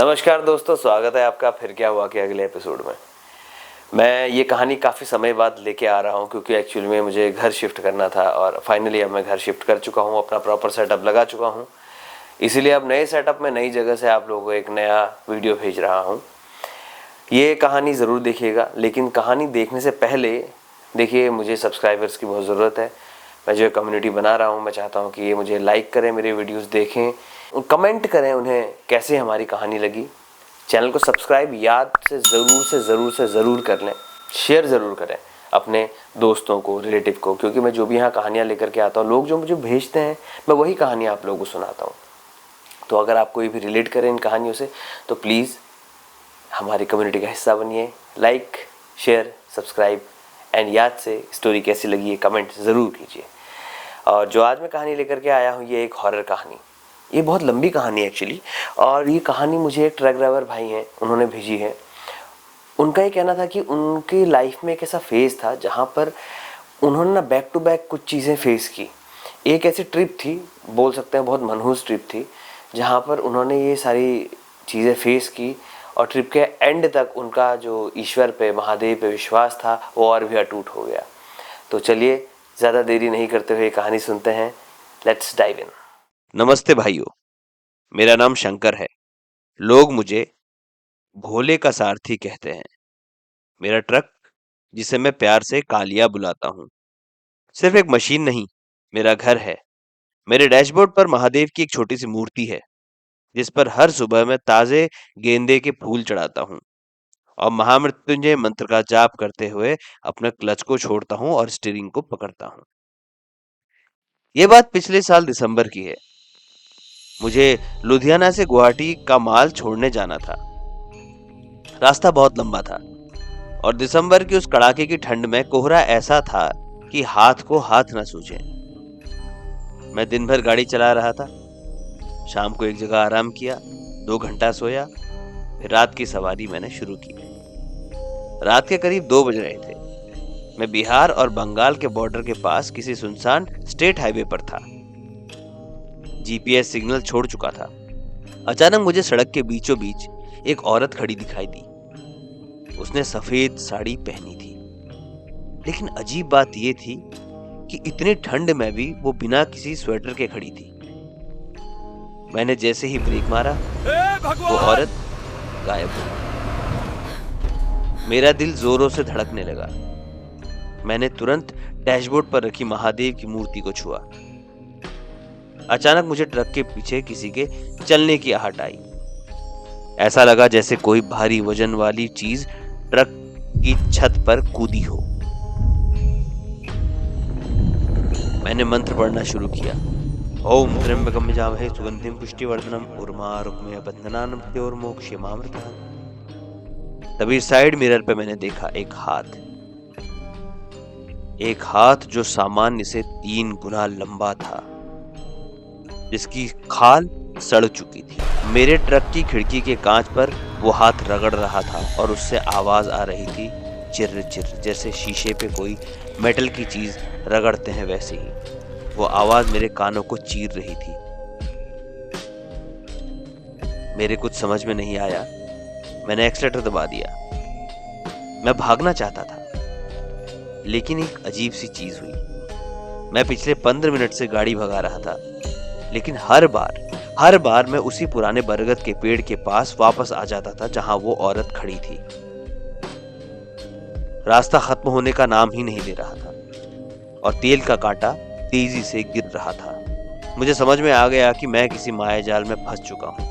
नमस्कार दोस्तों, स्वागत है आपका फिर क्या हुआ के अगले एपिसोड में। मैं ये कहानी काफ़ी समय बाद लेके आ रहा हूँ क्योंकि एक्चुअली में मुझे घर शिफ्ट करना था और फाइनली अब मैं घर शिफ्ट कर चुका हूँ, अपना प्रॉपर सेटअप लगा चुका हूँ। इसीलिए अब नए सेटअप में नई जगह से आप लोगों को एक नया वीडियो भेज रहा हूँ। ये कहानी ज़रूर देखिएगा, लेकिन कहानी देखने से पहले देखिए मुझे सब्सक्राइबर्स की बहुत ज़रूरत है। मैं जो कम्युनिटी बना रहा हूँ, मैं चाहता हूँ कि ये मुझे लाइक करें, मेरे वीडियोस देखें, कमेंट करें उन्हें कैसे हमारी कहानी लगी। चैनल को सब्सक्राइब याद से ज़रूर कर लें, शेयर ज़रूर करें अपने दोस्तों को, रिलेटिव को, क्योंकि मैं जो भी यहाँ कहानियाँ लेकर के आता हूँ, लोग जो मुझे भेजते हैं मैं वही कहानियाँ आप लोगों को सुनाता हूँ। तो अगर आप कोई भी रिलेट करें इन कहानियों से तो प्लीज़ हमारी कम्युनिटी का हिस्सा बनिए। लाइक, शेयर, सब्सक्राइब एंड याद से स्टोरी कैसी लगी ये कमेंट ज़रूर कीजिए। और जो आज मैं कहानी लेकर के आया हूँ ये एक हॉरर कहानी। ये बहुत लंबी कहानी है एक्चुअली, और ये कहानी मुझे एक ट्रक ड्राइवर भाई हैं उन्होंने भेजी है। उनका ये कहना था कि उनकी लाइफ में एक ऐसा फेज़ था जहाँ पर उन्होंने ना बैक टू बैक कुछ चीज़ें फेस की। एक ऐसी ट्रिप थी, बोल सकते हैं बहुत मनहूस ट्रिप थी, जहाँ पर उन्होंने ये सारी चीज़ें फेस की और ट्रिप के एंड तक उनका जो ईश्वर पे, महादेव पे विश्वास था वो और भी अटूट हो गया। तो चलिए ज़्यादा देरी नहीं करते हुए कहानी सुनते हैं। Let's dive in. नमस्ते भाइयों, मेरा नाम शंकर है। लोग मुझे भोले का सारथी कहते हैं। मेरा ट्रक, जिसे मैं प्यार से कालिया बुलाता हूँ, सिर्फ एक मशीन नहीं, मेरा घर है। मेरे डैशबोर्ड पर महादेव की एक छोटी सी मूर्ति है, जिस पर हर सुबह मैं ताजे गेंदे के फूल चढ़ाता हूँ और महामृत्युंजय मंत्र का जाप करते हुए अपना क्लच को छोड़ता हूँ और स्टीयरिंग को पकड़ता हूँ। ये बात पिछले साल दिसंबर की है। मुझे लुधियाना से गुवाहाटी का माल छोड़ने जाना था। रास्ता बहुत लंबा था और दिसंबर की उस कड़ाके की ठंड में कोहरा ऐसा था कि हाथ को हाथ न सूझे। मैं दिन भर गाड़ी चला रहा था। शाम को एक जगह आराम किया, 2 घंटा सोया, फिर रात की सवारी मैंने शुरू की। रात के करीब 2 बज रहे थे। मैं बिहार और बंगाल के बॉर्डर के पास किसी सुनसान स्टेट हाईवे पर था। जीपीएस सिग्नल छोड़ चुका था। अचानक मुझे सड़क के बीचों बीच एक औरत खड़ी दिखाई दी। उसने सफेद साड़ी पहनी थी, लेकिन अजीब बात यह थी कि इतनी ठंड में भी वो बिना किसी स्वेटर के खड़ी थी। मैंने जैसे ही ब्रेक मारा, वो औरत गायब हो गई। मेरा दिल जोरों से धड़कने लगा। मैंने तुरंत डैशबोर्ड पर रखी महादेव की मूर्ति को छुआ। अचानक मुझे ट्रक के पीछे किसी के चलने की आहट आई। ऐसा लगा जैसे कोई भारी वजन वाली चीज ट्रक की छत पर कूदी हो। मैंने मंत्र पढ़ना शुरू किया। ओम त्र्यंबकम यजामहे सुगंधिम पुष्टिवर्धनम उर्वारुकमेव बंधनानां मृत्योर्मोक्षयमामृतः। तभी साइड मिरर पे मैंने देखा एक हाथ जो सामान्य से 3 गुना लंबा था, जिसकी खाल सड़ चुकी थी। मेरे ट्रक की खिड़की के कांच पर वो हाथ रगड़ रहा था और उससे आवाज आ रही थी, चिर्र चिर्र, जैसे शीशे पे कोई मेटल की चीज रगड़ते हैं वैसे ही। वो आवाज मेरे कानों को चीर रही थी। मेरे कुछ समझ में नहीं आया। मैंने एक्सीलेटर दबा दिया। मैं भागना चाहता था, लेकिन एक अजीब सी चीज हुई। मैं पिछले 15 मिनट से गाड़ी भगा रहा था, लेकिन हर बार मैं उसी पुराने बरगद के पेड़ के पास वापस आ जाता था जहां वो औरत खड़ी थी। रास्ता खत्म होने का नाम ही नहीं ले रहा था और तेल का कांटा तेजी से गिर रहा था। मुझे समझ में आ गया कि मैं किसी मायाजाल में फंस चुका हूं।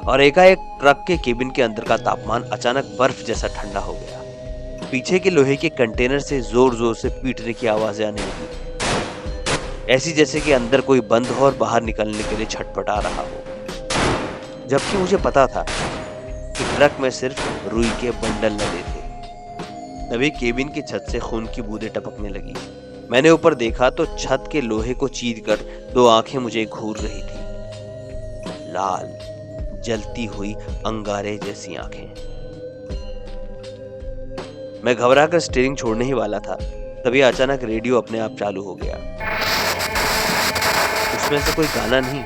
और एकाएक ट्रक के केबिन के अंदर का तापमान अचानक बर्फ जैसा ठंडा हो गया। पीछे के लोहे के कंटेनर से जोर जोर से पीटने की आवाजें आने लगी, ऐसी जैसे कि अंदर कोई बंद हो और बाहर निकलने के लिए छटपटा रहा हो। जबकि मुझे पता था कि ट्रक में सिर्फ रुई के बंडल लदे थे। तभी केबिन की छत से खून की बूंदें टपकने लगी। मैंने ऊपर देखा तो छत के लोहे को चीरकर 2 आंखें मुझे घूर रही थी, लाल जलती हुई अंगारे जैसी आंखें। मैं घबराकर स्टीयरिंग छोड़ने ही वाला था, तभी अचानक रेडियो अपने आप चालू हो गया। उसमें से कोई गाना नहीं,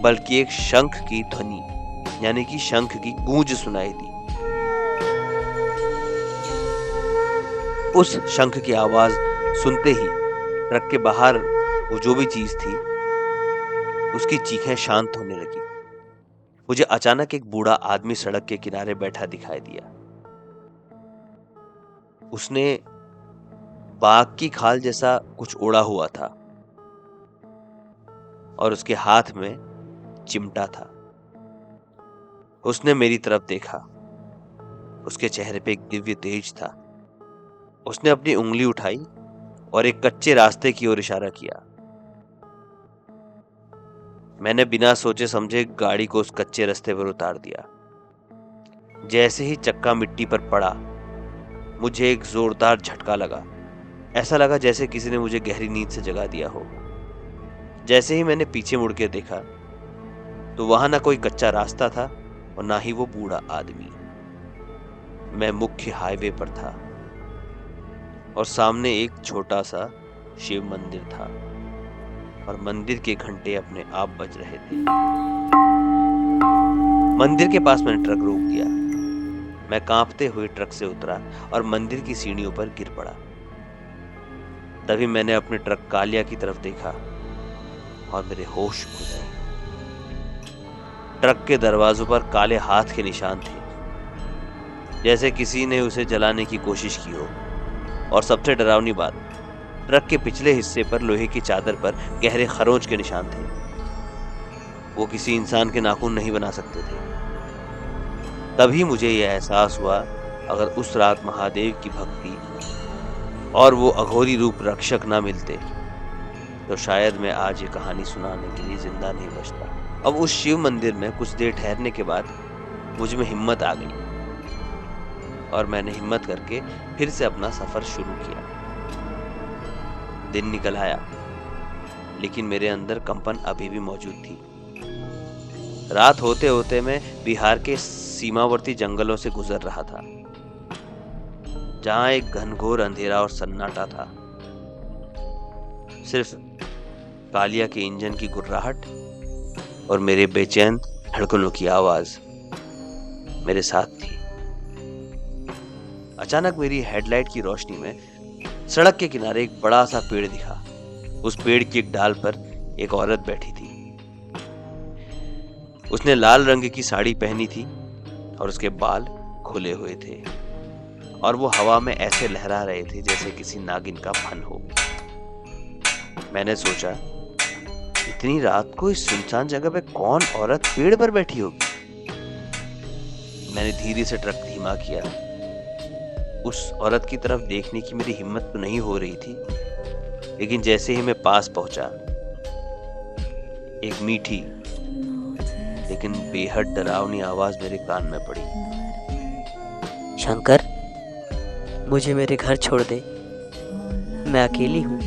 बल्कि एक शंख की ध्वनि यानी कि शंख की गूंज सुनाई दी। उस शंख की आवाज सुनते ही ट्रक के बाहर वो जो भी चीज थी उसकी चीखें शांत होने लगी। मुझे अचानक एक बूढ़ा आदमी सड़क के किनारे बैठा दिखाई दिया। उसने बाघ की खाल जैसा कुछ ओढ़ा हुआ था और उसके हाथ में चिमटा था। उसने मेरी तरफ देखा। उसके चेहरे पे एक दिव्य तेज था। उसने अपनी उंगली उठाई और एक कच्चे रास्ते की ओर इशारा किया। मैंने बिना सोचे समझे गाड़ी को उस कच्चे रास्ते पर उतार दिया। जैसे ही चक्का मिट्टी पर पड़ा, मुझे एक जोरदार झटका लगा। ऐसा लगा जैसे किसी ने मुझे गहरी नींद से जगा दिया हो। जैसे ही मैंने पीछे मुड़ के देखा तो वहां ना कोई कच्चा रास्ता था और ना ही वो बूढ़ा आदमी। मैं मुख्य हाईवे पर था और सामने एक छोटा सा शिव मंदिर था और मंदिर के घंटे अपने आप बज रहे थे। मंदिर के पास मैंने ट्रक रोक दिया। मैं कांपते हुए ट्रक से उतरा और मंदिर की सीढ़ियों पर गिर पड़ा। तभी मैंने अपने ट्रक कालिया की तरफ देखा और मेरे होश उड़ गए। ट्रक के दरवाजों पर काले हाथ के निशान थे, जैसे किसी ने उसे जलाने की कोशिश की हो। और सबसे डरावनी बात, ट्रक के पिछले हिस्से पर लोहे की चादर पर गहरे खरोंच के निशान थे। वो किसी इंसान के नाखून नहीं बना सकते थे। तभी मुझे यह एहसास हुआ, अगर उस रात महादेव की भक्ति और वो अघोरी रूप रक्षक ना मिलते तो शायद मैं आज ये कहानी सुनाने के लिए जिंदा नहीं बचता। अब उस शिव मंदिर में कुछ देर ठहरने के बाद मुझ में हिम्मत आ गई और मैंने हिम्मत करके फिर से अपना सफर शुरू किया। दिन निकल आया, लेकिन मेरे अंदर कंपन अभी भी मौजूद थी। रात होते होते मैं बिहार के सीमावर्ती जंगलों से गुजर रहा था, जहां एक घनघोर अंधेरा और सन्नाटा था। सिर्फ कालिया के इंजन की गुर्राहट और मेरे बेचैन धड़कनों की आवाज मेरे साथ थी। अचानक मेरी हेडलाइट की रोशनी में सड़क के किनारे एक बड़ा सा पेड़ दिखा। उस पेड़ की एक डाल पर एक औरत बैठी थी। उसने लाल रंग की साड़ी पहनी थी और उसके बाल खुले हुए थे और वो हवा में ऐसे लहरा रहे थे जैसे किसी नागिन का फन हो। मैंने सोचा, इतनी रात को इस सुनसान जगह पे कौन औरत पेड़ पर बैठी होगी। मैंने धीरे से ट्रक धीमा किया। उस औरत की तरफ देखने की मेरी हिम्मत तो नहीं हो रही थी, लेकिन जैसे ही मैं पास पहुंचा, एक मीठी लेकिन बेहद डरावनी आवाज मेरे कान में पड़ी। शंकर, मुझे मेरे घर छोड़ दे, मैं अकेली हूँ।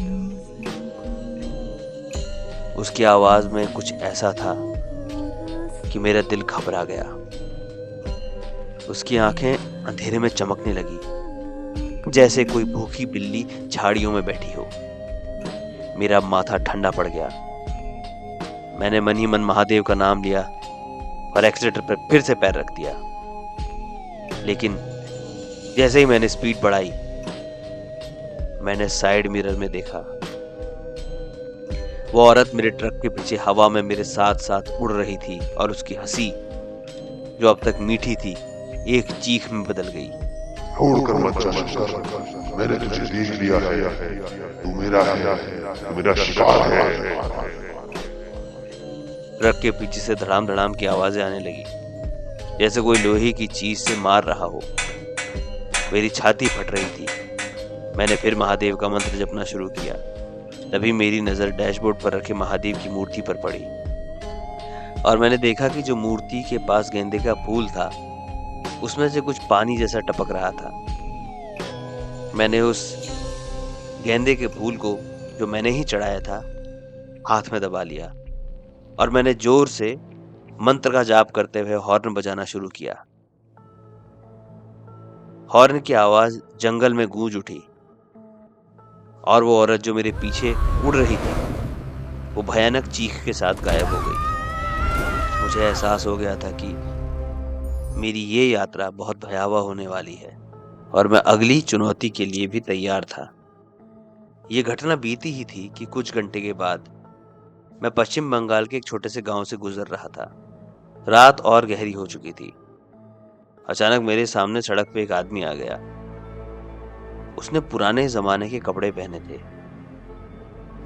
उसकी आवाज में कुछ ऐसा था कि मेरा दिल घबरा गया। उसकी आंखें अंधेरे में चमकने लगी, जैसे कोई भूखी बिल्ली झाड़ियों में बैठी हो। मेरा माथा ठंडा पड़ गया। मैंने मन ही मन महादेव का नाम लिया और एक्सीलेटर पर फिर से पैर रख दिया। लेकिन जैसे ही मैंने स्पीड बढ़ाई, मैंने साइड मिरर में देखा। वो औरत मेरे ट्रक के पीछे हवा में मेरे साथ साथ उड़ रही थी और उसकी हंसी, जो अब तक मीठी थी, एक चीख में बदल गई। छोड़कर मत जा शंकर, मैंने तुझे देख लिया है, तू मेरा है, तू मेरा शिकार है। ट्रक के पीछे से धड़ाम धड़ाम की आवाजें आने लगी, जैसे कोई लोहे की चीज से मार रहा हो। मेरी छाती फट रही थी। मैंने फिर महादेव का मंत्र जपना शुरू किया। तभी मेरी नजर डैशबोर्ड पर रखे महादेव की मूर्ति पर पड़ी और मैंने देखा कि जो मूर्ति के पास गेंदे का फूल था, उसमें से कुछ पानी जैसा टपक रहा था। मैंने उस गेंदे के फूल को, जो मैंने ही चढ़ाया था, हाथ में दबा लिया और मैंने जोर से मंत्र का जाप करते हुए हॉर्न बजाना शुरू किया। हॉर्न की आवाज जंगल में गूंज उठी और वो औरत जो मेरे पीछे उड़ रही थी, वो भयानक चीख के साथ गायब हो गई। मुझे एहसास हो गया था कि मेरी ये यात्रा बहुत भयावह होने वाली है और मैं अगली चुनौती के लिए भी तैयार था। ये घटना बीती ही थी कि कुछ घंटे के बाद मैं पश्चिम बंगाल के एक छोटे से गांव से गुजर रहा था। रात और गहरी हो चुकी थी। अचानक मेरे सामने सड़क पे एक आदमी आ गया। उसने पुराने जमाने के कपड़े पहने थे,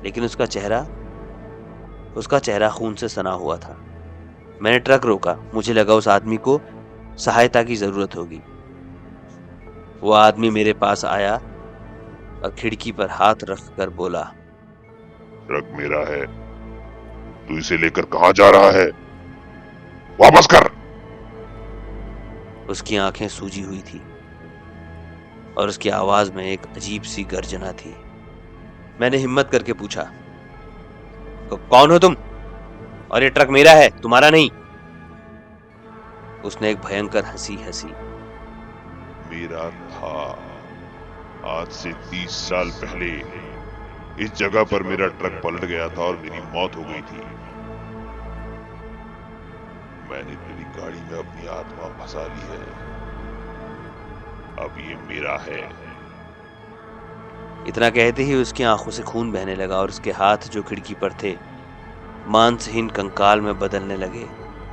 लेकिन उसका चेहरा खून से सना हुआ था। मैंने ट्रक रोका। मुझे लगा उस आदमी को सहायता की जरूरत होगी। वो आदमी मेरे पास आया और खिड़की पर हाथ रखकर बोला, ट्रक मेरा है, तू इसे लेकर कहाँ जा रहा है? वापस कर। उसकी आंखें सूजी हुई थी और उसकी आवाज में एक अजीब सी गर्जना थी। मैंने हिम्मत करके पूछा, कौन हो तुम? और ये ट्रक मेरा है, तुम्हारा नहीं। उसने एक भयंकर हंसी हंसी। मेरा था। आज से 30 साल पहले इस जगह पर मेरा ट्रक पलट गया था और मेरी मौत हो गई थी। मैंने तेरी गाड़ी में अपनी आत्मा फंसा ली है। अब ये मेरा है। इतना कहते ही उसकी आंखों से खून बहने लगा और उसके हाथ जो खिड़की पर थे मांसहीन कंकाल में बदलने लगे।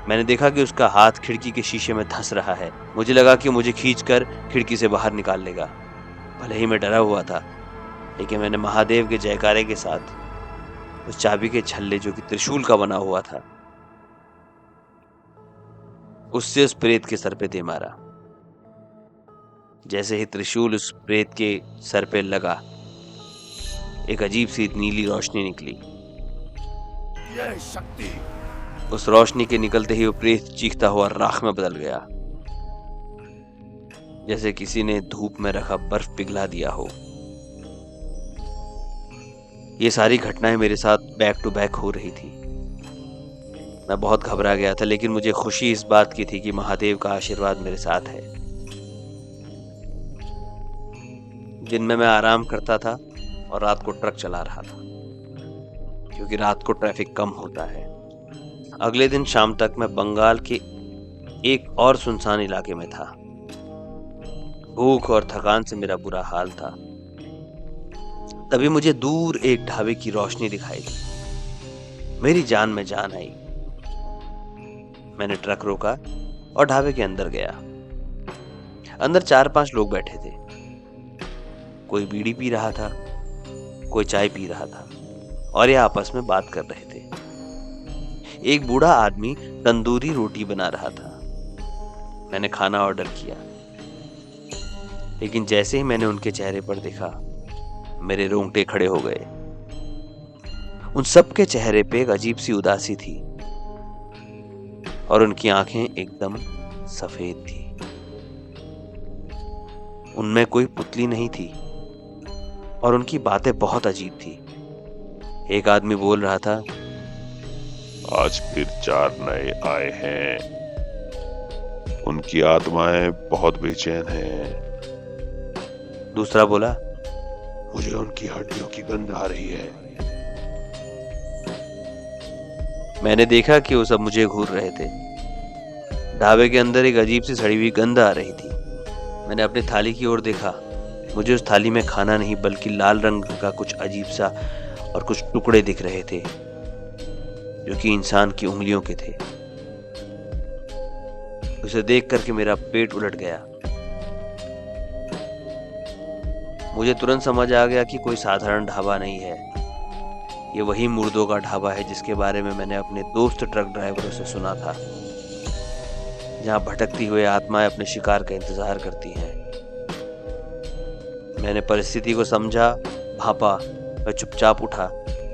मैंने देखा कि उसका हाथ खिड़की के शीशे में धंस रहा है। मुझे लगा कि मुझे खींचकर खिड़की से बाहर निकाल लेगा। भले ही मैं डरा हुआ था, लेकिन मैंने महादेव के जयकारे के साथ उस चाबी के छल्ले जो कि त्रिशूल का बना हुआ था, उससे उस प्रेत के सर पे दे मारा। जैसे ही त्रिशूल उस प्रेत के सर पे लगा, एक अजीब सी नीली रोशनी निकली। यह शक्ति। उस रोशनी के निकलते ही वो प्रेत चीखता हुआ राख में बदल गया, जैसे किसी ने धूप में रखा बर्फ पिघला दिया हो। ये सारी घटनाएं मेरे साथ बैक टू बैक हो रही थी। मैं बहुत घबरा गया था, लेकिन मुझे खुशी इस बात की थी कि महादेव का आशीर्वाद मेरे साथ है। दिन में मैं आराम करता था और रात को ट्रक चला रहा था, क्योंकि रात को ट्रैफिक कम होता है। अगले दिन शाम तक मैं बंगाल के एक और सुनसान इलाके में था। भूख और थकान से मेरा बुरा हाल था। तभी मुझे दूर एक ढाबे की रोशनी दिखाई दी। मेरी जान में जान आई। मैंने ट्रक रोका और ढाबे के अंदर गया। अंदर 4-5 लोग बैठे थे। कोई बीड़ी पी रहा था, कोई चाय पी रहा था और ये आपस में बात कर रहे थे। एक बूढ़ा आदमी तंदूरी रोटी बना रहा था। मैंने खाना ऑर्डर किया, लेकिन जैसे ही मैंने उनके चेहरे पर देखा, मेरे रोंगटे खड़े हो गए। उन सबके चेहरे पे एक अजीब सी उदासी थी और उनकी आंखें एकदम सफेद थी। उनमें कोई पुतली नहीं थी और उनकी बातें बहुत अजीब थी। एक आदमी बोल रहा था, आज फिर 4 नए आए हैं। उनकी आत्माएं बहुत बेचैन हैं। दूसरा बोला, मुझे उनकी हड्डियों की गंध आ रही है। मैंने देखा कि वो सब मुझे घूर रहे थे। ढाबे के अंदर एक अजीब सी सड़ी हुई गंध आ रही थी। मैंने अपनी थाली की ओर देखा। मुझे उस थाली में खाना नहीं बल्कि लाल रंग का कुछ अजीब सा और कुछ टुकड़े दिख रहे थे, जो कि इंसान की उंगलियों के थे। उसे देख करके मेरा पेट उलट गया। मुझे तुरंत समझ आ गया कि कोई साधारण ढाबा नहीं है। ये वही मुर्दों का ढाबा है जिसके बारे में मैंने अपने दोस्त ट्रक ड्राइवरों से सुना था, जहां भटकती हुई आत्माएं अपने शिकार का इंतजार करती हैं। मैंने परिस्थिति को समझा, भापा। मैं चुपचाप उठा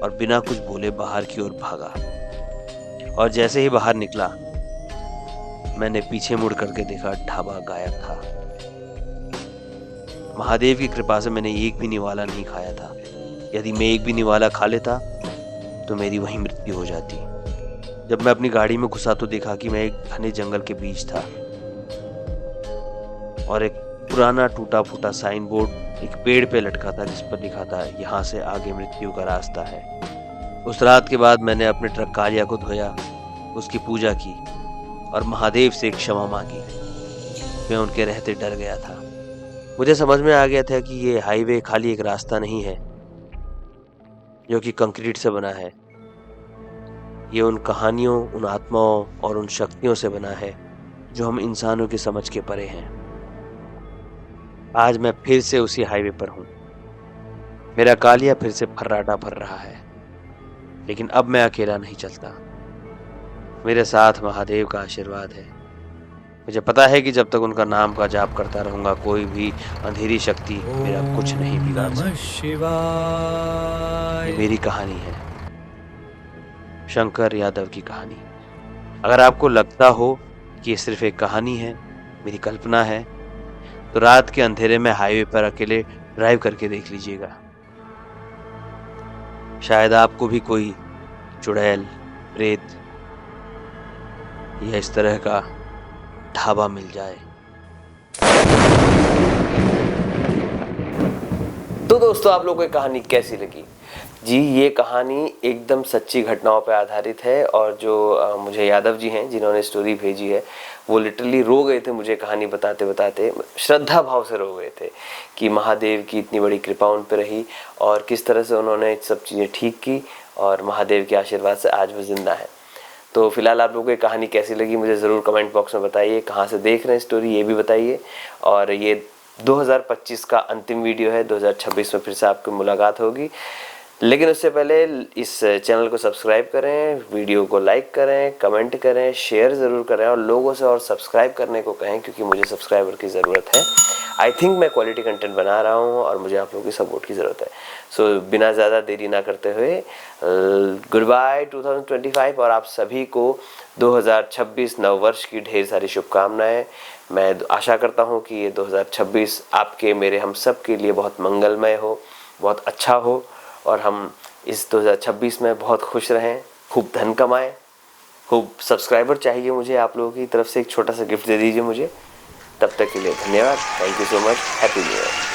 और बिना कुछ बोले बाहर की ओर भागा। और जैसे ही बाहर निकला, मैंने पीछे मुड़ करके देखा, ढाबा गायब था। महादेव की कृपा से मैंने एक भी निवाला नहीं खाया था। यदि मैं एक भी निवाला खा लेता तो मेरी वहीं मृत्यु हो जाती। जब मैं अपनी गाड़ी में घुसा तो देखा कि मैं एक घने जंगल के बीच था और एक पुराना टूटा फूटा साइन बोर्ड एक पेड़ पे लटका था, जिस पर लिखा था, यहाँ से आगे मृत्यु का रास्ता है। उस रात के बाद मैंने अपने ट्रक कालिया को धोया उसकी पूजा की और महादेव से क्षमा मांगी। मैं उनके रहते डर गया था। मुझे समझ में आ गया था कि ये हाईवे खाली एक रास्ता नहीं है जो कि कंक्रीट से बना है। ये उन कहानियों, उन आत्माओं और उन शक्तियों से बना है जो हम इंसानों की समझ के परे हैं। आज मैं फिर से उसी हाईवे पर हूँ। मेरा कालिया फिर से फर्राटा भर रहा है, लेकिन अब मैं अकेला नहीं चलता। मेरे साथ महादेव का आशीर्वाद है। मुझे पता है कि जब तक उनका नाम का जाप करता रहूंगा, कोई भी अंधेरी शक्ति मेरा कुछ नहीं बिगाड़ नमः सकती। शिवाय। ये मेरी कहानी है, शंकर यादव की कहानी। अगर आपको लगता हो कि ये सिर्फ एक कहानी है, मेरी कल्पना है, तो रात के अंधेरे में हाईवे पर अकेले ड्राइव करके देख लीजिएगा। शायद आपको भी कोई चुड़ैल, प्रेत या इस तरह का ढाबा मिल जाए। तो दोस्तों, आप लोगों को ये कहानी कैसी लगी? जी, ये कहानी एकदम सच्ची घटनाओं पर आधारित है और जो मुझे यादव जी हैं जिन्होंने स्टोरी भेजी है, वो लिटरली रो गए थे मुझे कहानी बताते बताते। श्रद्धा भाव से रो गए थे कि महादेव की इतनी बड़ी कृपा उन पर रही और किस तरह से उन्होंने सब चीज़ें ठीक की और महादेव के आशीर्वाद से आज वो जिंदा है। तो फिलहाल आप लोगों को ये कहानी कैसी लगी मुझे ज़रूर कमेंट बॉक्स में बताइए। कहाँ से देख रहे हैं स्टोरी ये भी बताइए। और ये 2025 का अंतिम वीडियो है, 2026 में फिर से आपकी मुलाकात होगी। लेकिन उससे पहले इस चैनल को सब्सक्राइब करें, वीडियो को लाइक करें, कमेंट करें, शेयर ज़रूर करें और लोगों से और सब्सक्राइब करने को कहें, क्योंकि मुझे सब्सक्राइबर की ज़रूरत है। आई थिंक मैं क्वालिटी कंटेंट बना रहा हूँ और मुझे आप लोगों की सपोर्ट की ज़रूरत है। सो बिना ज़्यादा देरी ना करते हुए गुड बाय 2025 और आप सभी को 2026 नववर्ष की ढेर सारी शुभकामनाएं। मैं आशा करता हूँ कि ये 2026 आपके, मेरे, हम सब के लिए बहुत मंगलमय हो, बहुत अच्छा हो और हम इस 2026 में बहुत खुश रहें, खूब धन कमाएं, खूब सब्सक्राइबर चाहिए मुझे आप लोगों की तरफ से। एक छोटा सा गिफ्ट दे दीजिए मुझे। तब तक के लिए धन्यवाद। Thank you so much. Happy new year.